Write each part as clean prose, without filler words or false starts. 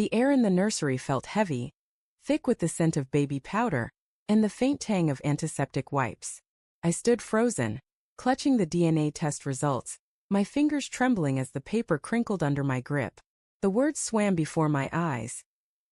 The air in the nursery felt heavy, thick with the scent of baby powder, and the faint tang of antiseptic wipes. I stood frozen, clutching the DNA test results, my fingers trembling as the paper crinkled under my grip. The words swam before my eyes.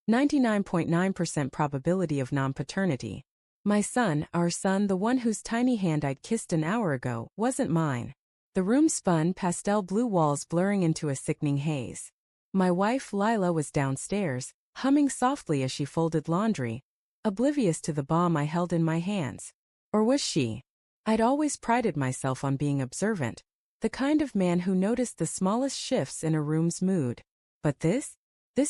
99.9% probability of non-paternity. My son, our son, the one whose tiny hand I'd kissed an hour ago, wasn't mine. The room spun, pastel blue walls blurring into a sickening haze. My wife, Lila, was downstairs, humming softly as she folded laundry, oblivious to the bomb I held in my hands. Or was she? I'd always prided myself on being observant, the kind of man who noticed the smallest shifts in a room's mood. But this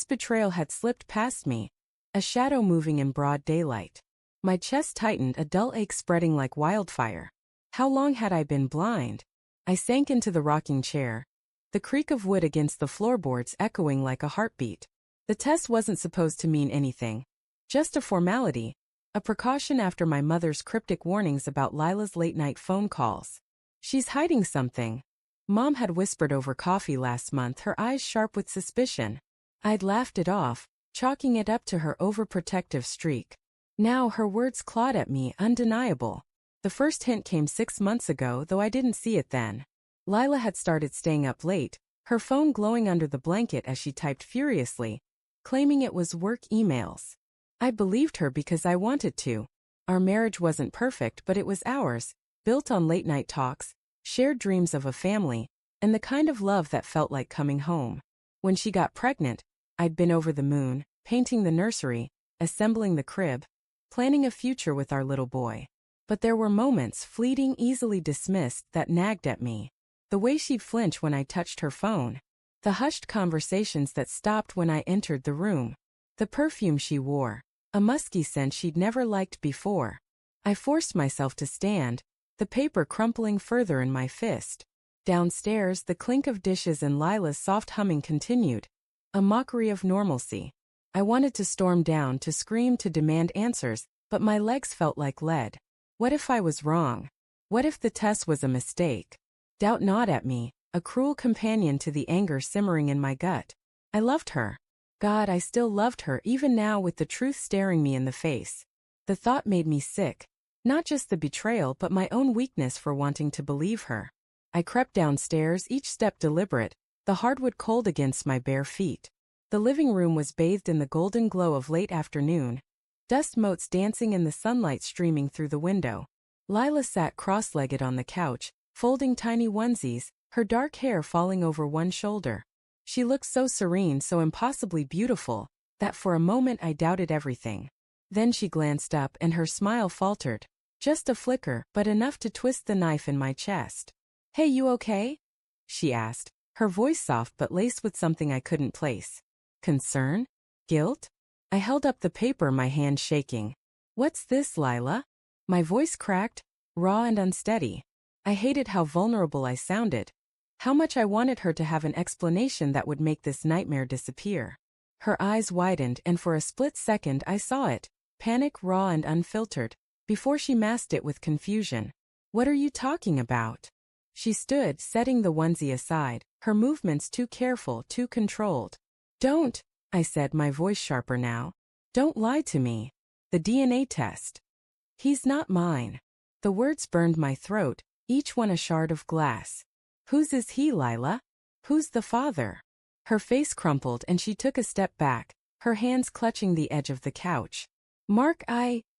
betrayal had slipped past me, a shadow moving in broad daylight. My chest tightened, a dull ache spreading like wildfire. How long had I been blind? I sank into the rocking chair, the creak of wood against the floorboards echoing like a heartbeat. The test wasn't supposed to mean anything. Just a formality, a precaution after my mother's cryptic warnings about Lila's late-night phone calls. She's hiding something. Mom had whispered over coffee last month, her eyes sharp with suspicion. I'd laughed it off, chalking it up to her overprotective streak. Now her words clawed at me, undeniable. The first hint came 6 months ago, though I didn't see it then. Lila had started staying up late, her phone glowing under the blanket as she typed furiously, claiming it was work emails. I believed her because I wanted to. Our marriage wasn't perfect, but it was ours, built on late-night talks, shared dreams of a family, and the kind of love that felt like coming home. When she got pregnant, I'd been over the moon, painting the nursery, assembling the crib, planning a future with our little boy. But there were moments, fleeting, easily dismissed, that nagged at me. The way she'd flinch when I touched her phone. The hushed conversations that stopped when I entered the room. The perfume she wore. A musky scent she'd never liked before. I forced myself to stand, the paper crumpling further in my fist. Downstairs, the clink of dishes and Lila's soft humming continued. A mockery of normalcy. I wanted to storm down, to scream, to demand answers, but my legs felt like lead. What if I was wrong? What if the test was a mistake? Doubt gnawed at me, a cruel companion to the anger simmering in my gut. I loved her. God, I still loved her even now with the truth staring me in the face. The thought made me sick. Not just the betrayal but my own weakness for wanting to believe her. I crept downstairs, each step deliberate, the hardwood cold against my bare feet. The living room was bathed in the golden glow of late afternoon, dust motes dancing in the sunlight streaming through the window. Lila sat cross-legged on the couch, folding tiny onesies, her dark hair falling over one shoulder. She looked so serene, so impossibly beautiful, that for a moment I doubted everything. Then she glanced up and her smile faltered. Just a flicker, but enough to twist the knife in my chest. "Hey, you okay?" she asked, her voice soft but laced with something I couldn't place. Concern? Guilt? I held up the paper, my hand shaking. "What's this, Lila?" My voice cracked, raw and unsteady. I hated how vulnerable I sounded. How much I wanted her to have an explanation that would make this nightmare disappear. Her eyes widened and for a split second I saw it, panic, raw and unfiltered, before she masked it with confusion. "What are you talking about?" She stood, setting the onesie aside, her movements too careful, too controlled. "Don't," I said, my voice sharper now. "Don't lie to me. The DNA test. He's not mine." The words burned my throat, each one a shard of glass. "Whose is he, Lila? Who's the father?" Her face crumpled and she took a step back, her hands clutching the edge of the couch. "Mark,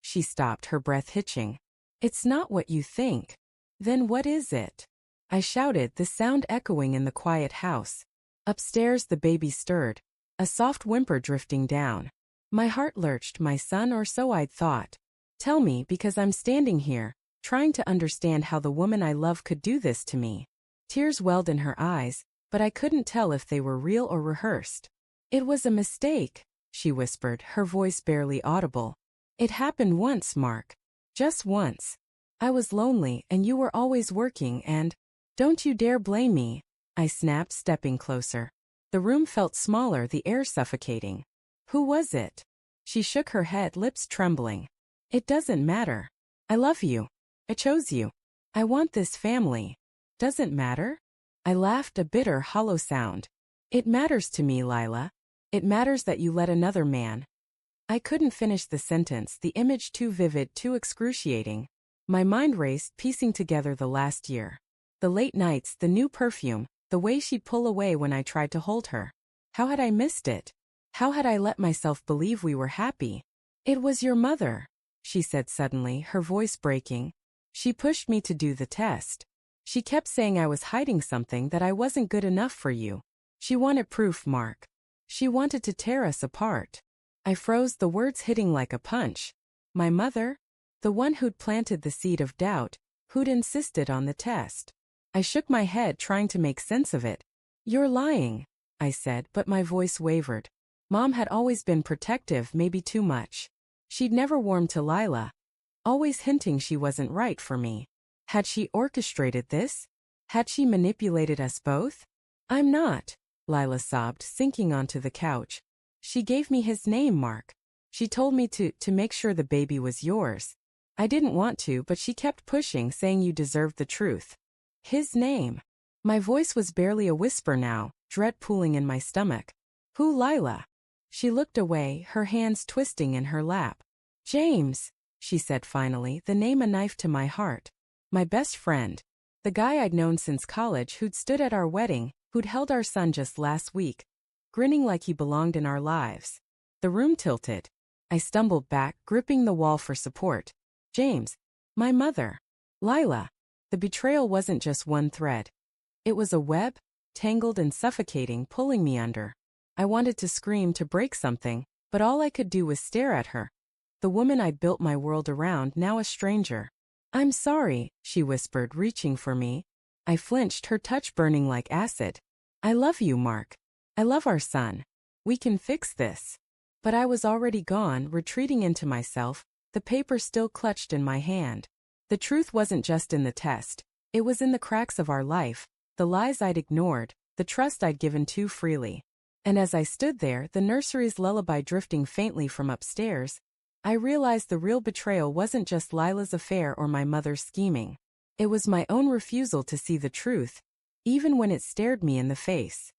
She stopped, her breath hitching. "It's not what you think." "Then what is it?" I shouted, the sound echoing in the quiet house. Upstairs the baby stirred, a soft whimper drifting down. My heart lurched, my son, or so I'd thought. "Tell me, because I'm standing here, trying to understand how the woman I love could do this to me." Tears welled in her eyes, but I couldn't tell if they were real or rehearsed. "It was a mistake," she whispered, her voice barely audible. "It happened once, Mark. Just once. I was lonely and you were always working and—" "Don't you dare blame me," I snapped, stepping closer. The room felt smaller, the air suffocating. "Who was it?" She shook her head, lips trembling. "It doesn't matter. I love you. I chose you. I want this family. Doesn't matter?" I laughed, a bitter, hollow sound. "It matters to me, Lila. It matters that you let another man. I couldn't finish the sentence, the image too vivid, too excruciating. My mind raced, piecing together the last year. The late nights, the new perfume, the way she'd pull away when I tried to hold her. How had I missed it? How had I let myself believe we were happy? It was your mother, she said suddenly, her voice breaking. She pushed me to do the test. She kept saying I was hiding something, that I wasn't good enough for you. She wanted proof, Mark. She wanted to tear us apart. I froze, the words hitting like a punch. My mother? The one who'd planted the seed of doubt, who'd insisted on the test. I shook my head, trying to make sense of it. You're lying, I said, but my voice wavered. Mom had always been protective, maybe too much. She'd never warmed to Lila, always hinting she wasn't right for me. Had she orchestrated this? Had she manipulated us both? I'm not, Lila sobbed, sinking onto the couch. She gave me his name, Mark. She told me to make sure the baby was yours. I didn't want to, but she kept pushing, saying you deserved the truth. His name. My voice was barely a whisper now, dread pooling in my stomach. Who, Lila? She looked away, her hands twisting in her lap. James, she said finally, the name a knife to my heart. My best friend. The guy I'd known since college, who'd stood at our wedding, who'd held our son just last week, grinning like he belonged in our lives. The room tilted. I stumbled back, gripping the wall for support. James. My mother. Lila. The betrayal wasn't just one thread. It was a web, tangled and suffocating, pulling me under. I wanted to scream, to break something, but all I could do was stare at her. The woman I'd built my world around, now a stranger. I'm sorry, she whispered, reaching for me. I flinched, her touch burning like acid. I love you, Mark. I love our son. We can fix this. But I was already gone, retreating into myself, the paper still clutched in my hand. The truth wasn't just in the test. It was in the cracks of our life, the lies I'd ignored, the trust I'd given too freely. And as I stood there, the nursery's lullaby drifting faintly from upstairs, I realized the real betrayal wasn't just Lila's affair or my mother's scheming. It was my own refusal to see the truth, even when it stared me in the face.